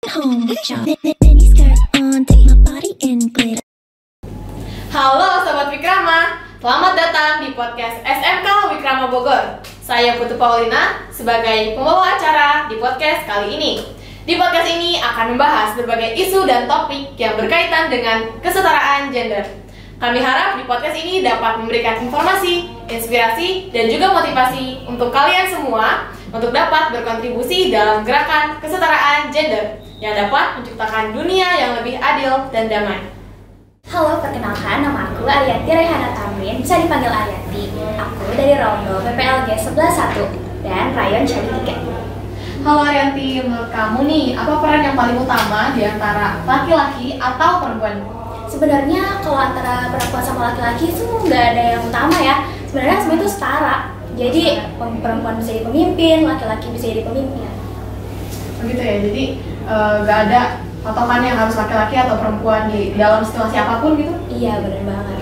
home with your mini skirt on, take my body in glitter. Halo Sobat Wikrama, selamat datang di podcast SMK Wikrama Bogor. Saya Putu Paulina sebagai pembawa acara di podcast kali ini. Di podcast ini akan membahas berbagai isu dan topik yang berkaitan dengan kesetaraan gender. Kami harap di podcast ini dapat memberikan informasi, inspirasi, dan juga motivasi untuk kalian semua untuk dapat berkontribusi dalam gerakan kesetaraan gender yang dapat menciptakan dunia yang lebih adil dan damai. Halo, perkenalkan, nama aku Ariyanti Rehana Tamrin, bisa dipanggil Ariyanti. Aku dari Rondo PPLG 11-1 dan Rayon Cari Tiket. Halo Ariyanti, menurut kamu nih, apa peran yang paling utama di antara laki-laki atau perempuan? Sebenarnya kalau antara perempuan sama laki-laki itu nggak ada yang utama ya. Sebenarnya semua itu setara. Jadi perempuan bisa jadi pemimpin, laki-laki bisa jadi pemimpin. Begitu ya, jadi nggak ada patokan yang harus laki-laki atau perempuan di dalam situasi apapun gitu? Iya, benar banget.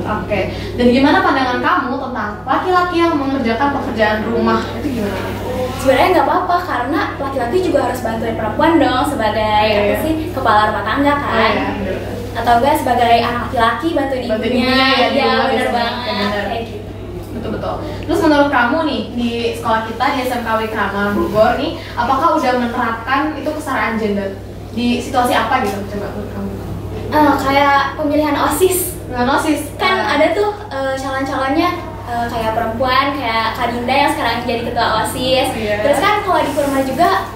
Oke. Dan gimana pandangan kamu tentang laki-laki yang mengerjakan pekerjaan rumah itu gimana? Sebenarnya nggak apa-apa karena laki-laki juga harus bantuin perempuan dong sebagai apa sih, kepala rumah tangga kan? Atau enggak sebagai anak laki-laki bantuin ibunya. Iya, benar banget. Kayak gitu. Betul. Terus menurut kamu nih di sekolah kita di SMK Wikrama Bogor nih, apakah udah menerapkan itu kesetaraan gender di situasi apa gitu? Coba menurut kamu. Kayak pemilihan OSIS. OSIS Kan ada tuh calon-calonnya kayak perempuan, kayak Kak Dinda yang sekarang jadi ketua OSIS. Terus kan kalau di Kurma juga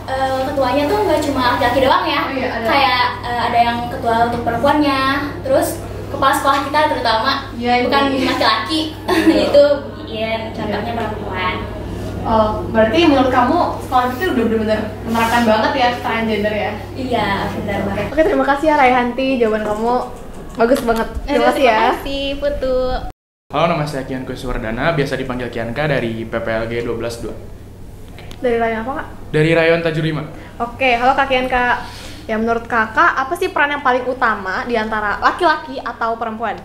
ketuanya tuh nggak cuma laki-laki doang ya. Ada. Kayak ada yang ketua untuk perempuannya. Terus kepala sekolah kita terutama bukan laki-laki. Itu Ian, contohnya perempuan. Oh, berarti menurut kamu sekolah itu udah benar-benar menerapkan banget ya kesetaraan gender ya? Iya, benar banget. Oke, terima kasih ya Raihanti, jawaban kamu bagus banget. Terima kasih ya. Terima kasih, Putu. Halo, nama saya Kian Kuswardana, biasa dipanggil Kianka dari PPLG 12-2. Dari rayon apa, Kak? Dari Rayon Tajurima. Oke, halo Kak Kianka. Ya, menurut Kakak, apa sih peran yang paling utama di antara laki-laki atau perempuan?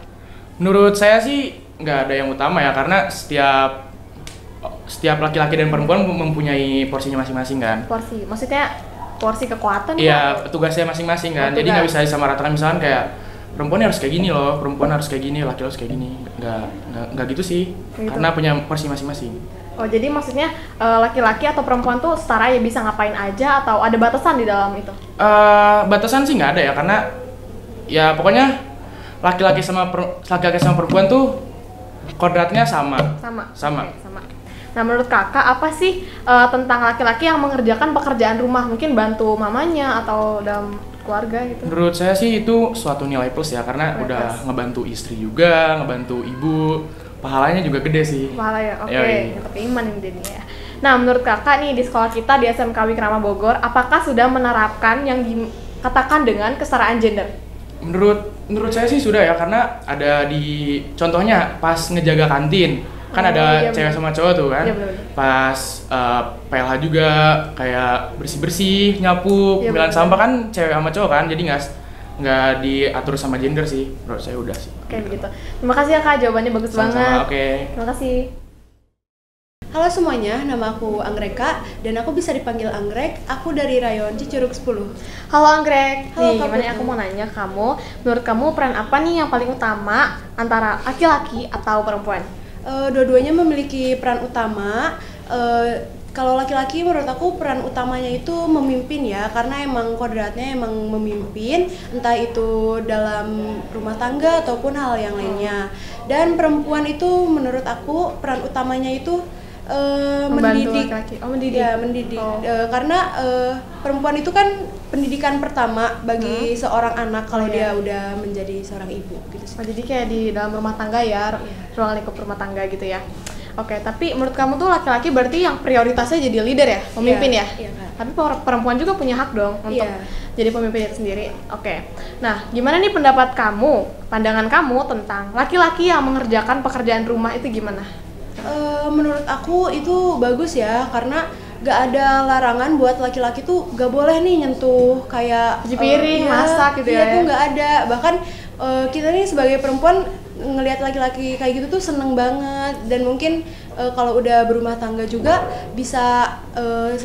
Menurut saya sih nggak ada yang utama ya, karena setiap laki-laki dan perempuan mempunyai porsinya masing-masing kan. Porsi, maksudnya porsi kekuatan? Iya, tugasnya masing-masing kan. Jadi nggak bisa disamaratakan, misalkan kayak perempuan harus kayak gini loh, perempuan harus kayak gini, laki-laki harus kayak gini. Nggak gitu sih, gitu. Karena punya porsi masing-masing. Oh, jadi maksudnya laki-laki atau perempuan tuh setara ya, bisa ngapain aja atau ada batasan di dalam itu? Batasan sih nggak ada ya, karena ya pokoknya laki-laki sama perempuan tuh kodratnya sama. Oke, sama. Nah, menurut Kakak apa sih tentang laki-laki yang mengerjakan pekerjaan rumah, mungkin bantu mamanya atau dalam keluarga gitu? Menurut saya sih itu suatu nilai plus ya, karena Nilai udah plus. ngebantu istri juga, ngebantu ibu, pahalanya juga gede sih. Pahala ya, oke. Yoi. Tapi iman ini ya. Nah, menurut Kakak nih di sekolah kita di SMK Wikrama Bogor, apakah sudah menerapkan yang dikatakan dengan kesetaraan gender? Menurut saya sih sudah ya, karena ada di contohnya pas ngejaga kantin kan ada iya, cewek bener. sama cowok tuh kan. Iya, bener. Pas PLH juga kayak bersih nyapu, Iya, pemilihan bener. sampah kan cewek sama cowok kan, jadi nggak diatur sama gender sih. Menurut saya udah sih. Oke, begitu. Terima kasih ya Kak, jawabannya bagus Sama-sama, banget. oke. Terima kasih. Halo semuanya, nama aku Anggreka dan aku bisa dipanggil Anggrek. Aku dari Rayon Cicurug 10. Halo Anggrek. Halo, Nih, Kak gimana Putu. aku mau nanya kamu, menurut kamu peran apa nih yang paling utama antara laki-laki atau perempuan? Dua-duanya memiliki peran utama. Kalau laki-laki menurut aku peran utamanya itu memimpin ya, karena emang kodratnya emang memimpin, entah itu dalam rumah tangga ataupun hal yang lainnya. Dan perempuan itu menurut aku peran utamanya itu Membantu mendidik. laki-laki. Oh, mendidik. Ya, mendidik. Oh. Karena perempuan itu kan pendidikan pertama bagi seorang anak kalau dia udah menjadi seorang ibu gitu sih. Oh, jadi kayak di dalam rumah tangga ya, ruang lingkup rumah tangga gitu ya. Oke, tapi menurut kamu tuh laki-laki berarti yang prioritasnya jadi leader ya, pemimpin ya? Iya, Kak. Tapi perempuan juga punya hak dong untuk Iya. jadi pemimpin itu sendiri. Oke. Nah, gimana nih pendapat kamu, pandangan kamu tentang laki-laki yang mengerjakan pekerjaan rumah itu gimana? Menurut aku itu bagus ya, karena gak ada larangan buat laki-laki tuh gak boleh nih nyentuh kayak Cuci piring, iya, masak gitu iya ya. tuh gak ada. Bahkan kita nih sebagai perempuan ngelihat laki-laki kayak gitu tuh seneng banget, dan mungkin kalau udah berumah tangga juga bisa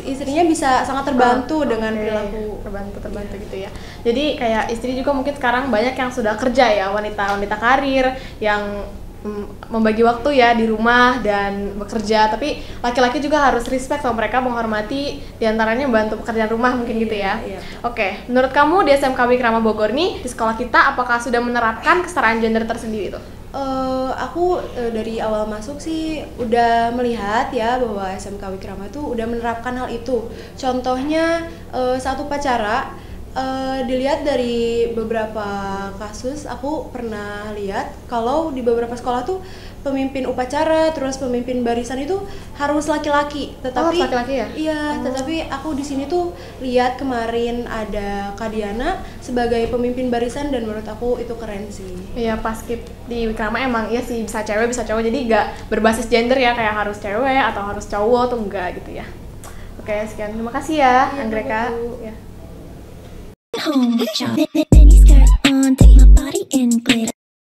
istrinya bisa sangat terbantu dengan perilaku terbantu gitu ya. Jadi kayak istri juga mungkin sekarang banyak yang sudah kerja ya, wanita karir yang membagi waktu ya di rumah dan bekerja, tapi laki-laki juga harus respect sama mereka, menghormati, diantaranya bantu pekerjaan rumah mungkin gitu ya. Iya. Oke, menurut kamu di SMK Wikrama Bogor nih, di sekolah kita apakah sudah menerapkan kesetaraan gender tersendiri tuh? Aku dari awal masuk sih udah melihat ya bahwa SMK Wikrama itu udah menerapkan hal itu. Contohnya satu upacara, dilihat dari beberapa kasus, aku pernah lihat kalau di beberapa sekolah tuh pemimpin upacara terus pemimpin barisan itu harus laki-laki, tetapi laki-laki ya? Iya, tetapi aku di sini tuh lihat kemarin ada Kak Diana sebagai pemimpin barisan, dan menurut aku itu keren sih. Iya, pas di Wikrama emang iya sih, bisa cewek bisa cowok, jadi nggak berbasis gender ya, kayak harus cewek atau harus cowok tuh enggak gitu ya. Oke, sekian, terima kasih ya Anggreka. Ya. Home with y'all. Benny's